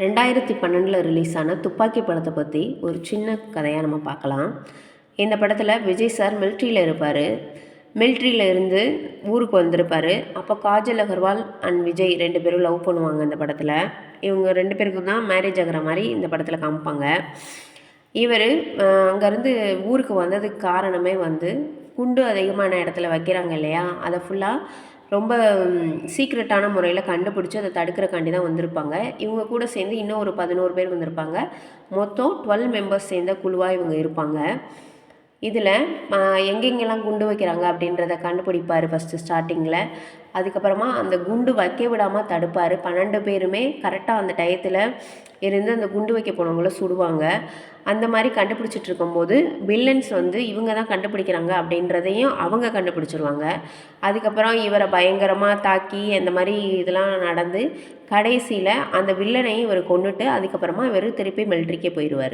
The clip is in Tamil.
2012 ரிலீஸ் ஆன துப்பாக்கி படத்தை பற்றி ஒரு சின்ன கதையாக நம்ம பார்க்கலாம். இந்த படத்தில் விஜய் சார் மிலிட்ரியில் இருப்பார். மிலிட்ரியில் இருந்து ஊருக்கு வந்திருப்பார். அப்போ காஜல் அகர்வால் அண்ட் விஜய் 2 பேரும் லவ் பண்ணுவாங்க. இந்த படத்தில் இவங்க 2 பேருக்கும் தான் மேரேஜ் ஆகிற மாதிரி இந்த படத்தில் காமிப்பாங்க. இவர் அங்கேருந்து ஊருக்கு வந்ததுக்கு காரணமே குண்டு அதிகமான இடத்துல வைக்கிறாங்க இல்லையா, அதை ஃபுல்லாக ரொம்ப சீக்ரெட்டான முறையில் கண்டுபிடிச்சி அதை தடுக்கிறக்காண்டி தான் வந்திருப்பாங்க. இவங்க கூட சேர்ந்து இன்னும் ஒரு 11 பேர் வந்திருப்பாங்க. மொத்தம் 12 மெம்பர்ஸ் சேர்ந்த குழுவாக இவங்க இருப்பாங்க. இதில் எங்கெங்கெல்லாம் குண்டு வைக்கிறாங்க அப்படின்றத கண்டுபிடிப்பார் ஃபஸ்ட்டு ஸ்டார்டிங்கில். அதுக்கப்புறமா அந்த குண்டு வைக்க விடாமல் தடுப்பார். 12 பேருமே கரெக்டாக அந்த டயத்தில் இருந்து அந்த குண்டு வைக்க போனவங்கள சுடுவாங்க. அந்த மாதிரி கண்டுபிடிச்சிட்டு இருக்கும்போது வில்லன்ஸ் இவங்க தான் கண்டுபிடிக்கிறாங்க அப்படின்றதையும் அவங்க கண்டுபிடிச்சிருவாங்க. அதுக்கப்புறம் இவரை பயங்கரமாக தாக்கி அந்த மாதிரி இதெல்லாம் நடந்து கடைசியில் அந்த வில்லனையும் இவர் கொன்னுட்டு அதுக்கப்புறமா இவர் திருப்பி மிலிட்ரிக்கே போயிடுவார்.